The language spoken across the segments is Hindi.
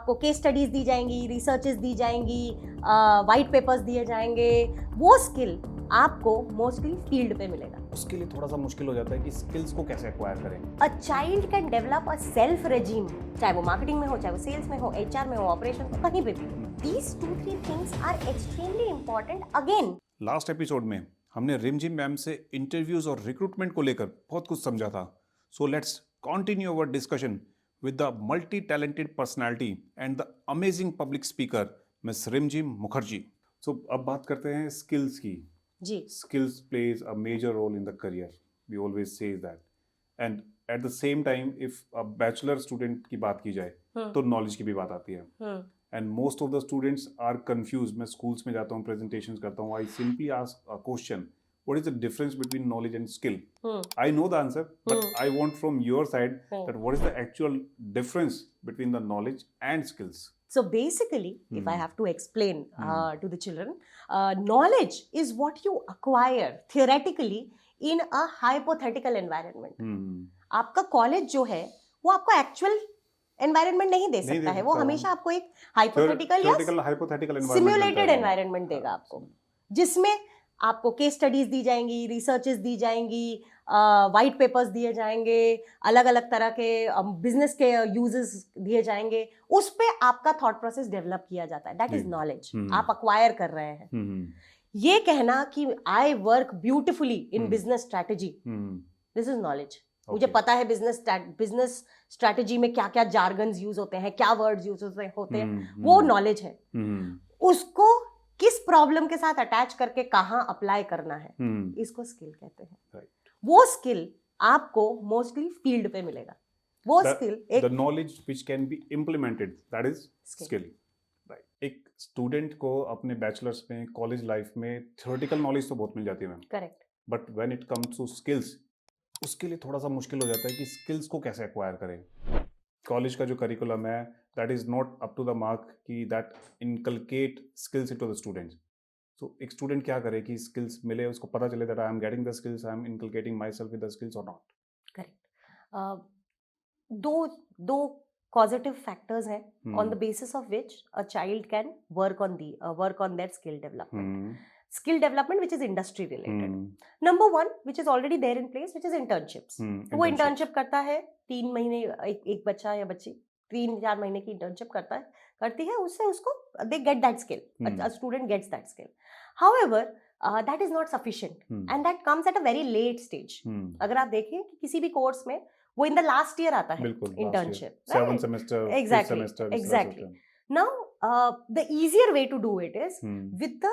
आपको केस स्टडीज दी जाएंगी, रिसर्चेस दी जाएंगी, वाइट पेपर्स दिए जाएंगे। वो स्किल आपको मोस्टली फील्ड पे मिलेगा। उसके लिए थोड़ा सा मुश्किल हो जाता है कि स्किल्स को कैसे एक्वायर करें। A child can develop a self regime, चाहे वो मार्केटिंग में हो, चाहे वो सेल्स में हो, एचआर में हो, ऑपरेशन में, कहीं पे भी। These 2-3 things are extremely important. Again, last episode में हमने रिमझिम मैम से इंटरव्यूज और रिक्रूटमेंट को लेकर बहुत कुछ समझा था। So let's continue our discussion with the multi-talented personality and the amazing public speaker Miss Rimjim Mukherjee. So अब बात करते हैं skills की. जी. Skills plays a major role in the career. We always say that. And at the same time, if a bachelor student की बात की जाए, तो knowledge की भी बात आती है. And most of the students are confused. मैं schools में जाता हूँ, presentations करता हूँ. I simply ask a question. What is the difference between knowledge and skill? I know the answer, but I want from your side that what is the actual difference between the knowledge and skills? So basically, if I have to explain to the children, knowledge is what you acquire theoretically in a hypothetical environment. आपका कॉलेज जो है वो आपको एक्चुअल एनवायरनमेंट नहीं दे सकता है, वो हमेशा आपको एक हाइपोथेटिकल या सिमुलेटेड एनवायरनमेंट देगा आपको, जिसमें आपको केस स्टडीज दी जाएंगी, रिसर्चेस दी जाएंगी, वाइट पेपर्स दिए जाएंगे, अलग अलग तरह के बिजनेस के यूजेस दिए जाएंगे, उस पे आपका थॉट प्रोसेस डेवलप किया जाता है. That is knowledge. आप अक्वायर कर रहे हैं. ये कहना कि I work beautifully in business strategy, this is knowledge. मुझे पता है बिजनेस स्ट्रैटेजी में क्या क्या जार्गन्स यूज होते हैं, क्या वर्ड्स यूज होते हैं, वो नॉलेज है. उसको किस प्रॉब्लम के साथ अटैच करके कहाँ अप्लाई करना है, इसको स्किल कहते हैं. वो स्किल आपको मोस्टली फील्ड पे मिलेगा. वो स्किल एक the knowledge which can be implemented, that is skill. Right. एक स्टूडेंट को अपने बैचलर्स में, कॉलेज लाइफ में थ्योरेटिकल नॉलेज तो बहुत मिल जाती है ma'am. Correct. But when it comes to skills, उसके लिए थोड़ा सा मुश्किल हो जाता है कि स्किल्स को कैसे एक्वायर करें. कॉलेज का जो करिकुलम है, that is not up to the mark कि that inculcate skills into the students. So एक स्टूडेंट क्या करे कि स्किल्स मिले, उसको पता चले that I am getting the skills, I am inculcating my self with the skills और नॉट. करेक्ट. दो causative factors हैं on the basis of which a child can work on their skill development. Skill development which is industry related. Number one, which is already there in place, which is internships. तो वो internship करता है 3 महीने, एक बच्चा या बच्ची 3-4 महीने की internship करती है, उससे उसको they get that skill. A student gets that skill. However, that is not sufficient and that comes at a very late stage. अगर आप देखें कि किसी भी कोर्स में वो इन द लास्ट ईयर आता है internship, 7 semester, 5th semester. Exactly. Now, the easier way to do it is with the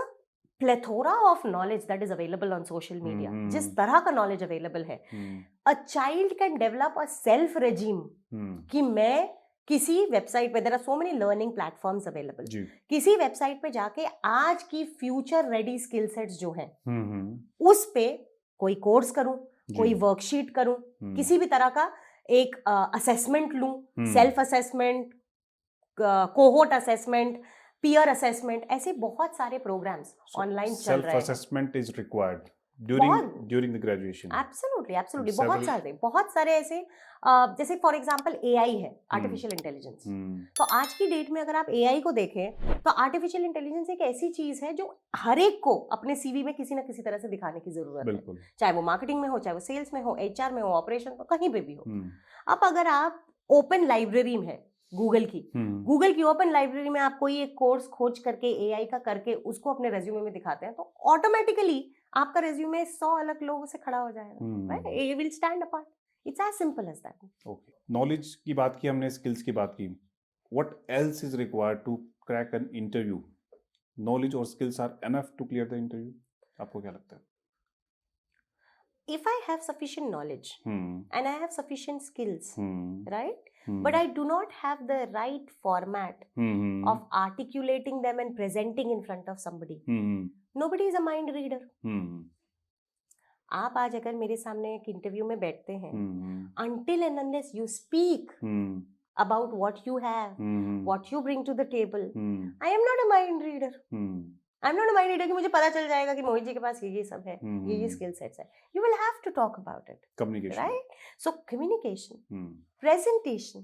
plethora of knowledge that is available on social media. जिस तरह का knowledge available है, a child can develop a self regime कि मैं किसी वेबसाइट पे, there are so many learning platforms available. किसी वेबसाइट पे जाके आज की फ्यूचर रेडी स्किल सेट्स जो हैं, उस पे कोई कोर्स करूं, कोई वर्कशीट करूं, किसी भी तरह का एक असेसमेंट लूं, self assessment, cohort assessment, peer assessment, ऐसे बहुत सारे प्रोग्राम्स ऑनलाइन चल रहे हैं. Self assessment is required during the graduation. Absolutely बहुत सारे ऐसे, जैसे फॉर एग्जांपल एआई है, आर्टिफिशियल इंटेलिजेंस. तो आज की डेट में अगर आप एआई को देखें तो आर्टिफिशियल इंटेलिजेंस एक ऐसी चीज है जो हर एक को अपने सीवी में किसी ना किसी तरह से दिखाने की जरूरत है, चाहे वो मार्केटिंग में हो, चाहे वो सेल्स में हो, एचआर में हो, ऑपरेशन में, कहीं पे भी हो. अब अगर आप ओपन लाइब्रेरी में है गूगल की ओपन लाइब्रेरी में आप कोई एक कोर्स खोज करके एआई का करके उसको अपने रेज्यूमे में दिखाते हैं, तो ऑटोमेटिकली आपका रेज्यूमे 100 अलग लोगों से खड़ा हो जाएगा. It will stand apart. It's as simple as that. Okay. Knowledge की बात की हमने, स्किल्स की बात की. What else is required to crack an interview? Knowledge और skills are enough to clear the interview? आपको क्या लगता है? If I have sufficient knowledge and I have sufficient skills, right? But I do not have the right format of articulating them and presenting in front of somebody. Nobody is a mind reader. आप आज अगर मेरे सामने एक इंटरव्यू में बैठते हैं, until and unless you speak about what you have, what you bring to the table, I am not a mind reader. I'm not a mind reader कि मुझे पता चल जाएगा कि मोहित जी के पास ये सब है, ये स्किल सेट्स है. You will have to talk about it. Communication. Right? So communication, presentation,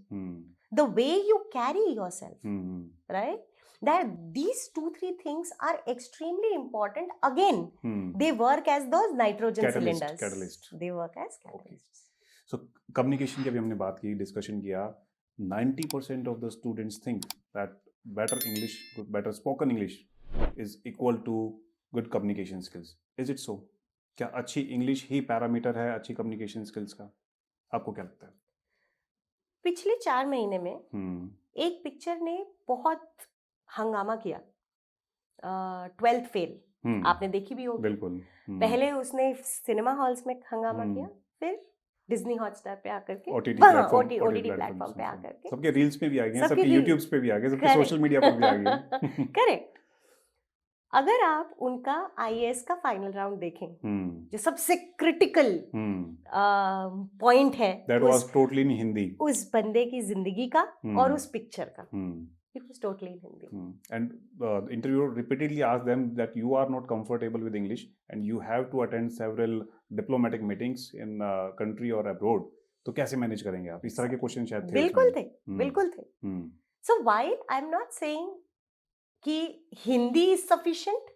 the way you carry yourself, Hmm. right? That these 2-3 things are extremely important. Again, Hmm. they work as those nitrogen Catalyst, cylinders. catalyst. They work as catalysts. So communication की अभी हमने बात की, डिस्कशन किया. 90% of the students think that better English, better spoken English is equal to good communication skills. Is it so? क्या अच्छी इंग्लिश ही पैरामीटर है अच्छी कम्युनिकेशन स्किल्स का? आपको क्या लगता है? पिछले 4 महीने में एक पिक्चर ने बहुत हंगामा किया, 12th फेल. आपने देखी भी होगी. बिल्कुल. पहले उसने सिनेमा हॉल्स में हंगामा किया, फिर डिज्नी हॉटस्टार पे आकर के, OTT प्लेटफॉर्म पे आकर के, सबके रील्स पे भी आ गए, सबके रील- यूट्यूब्स पे भी आ गए, सबके सोशल मीडिया पर भी आ गए. करेक्ट. अगर आप उनका आईएएस का फाइनल राउंड देखें, जो सबसे क्रिटिकल पॉइंट है that was totally in Hindi, उस बंदे की जिंदगी का और उस पिक्चर का, it was totally in Hindi. And the interviewer repeatedly asked them that you are not comfortable with English and you have to attend several diplomatic meetings in country or abroad. तो कैसे मैनेज करेंगे आप? इस तरह के क्वेश्चन शायद थे. बिल्कुल थे, बिल्कुल थे. So while I am not saying कि Hindi is sufficient,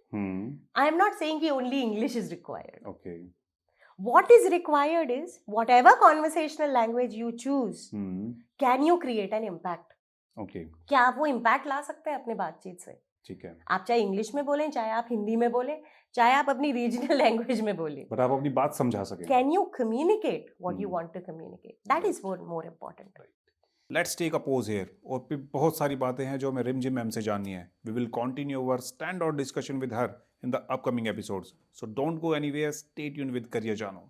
I am not saying कि only English is required. Okay. What is required is whatever conversational language you choose, can you create an impact? Okay. क्या आप वो इम्पैक्ट ला सकते हैं अपने बातचीत से? ठीक है. आप चाहे इंग्लिश में बोलें, चाहे आप हिंदी में बोलें, चाहे आप अपनी रीजनल लैंग्वेज में बोलें, बट आप अपनी बात समझा सकें. Can you communicate what you want to communicate? That is more important. Let's take a pause here. और फिर बहुत सारी बातें हैं जो हमें रिमझिम मैम से जाननी है. We will continue our stand out discussion with her in the upcoming episodes. So don't go anywhere. Stay tuned with Career Jano.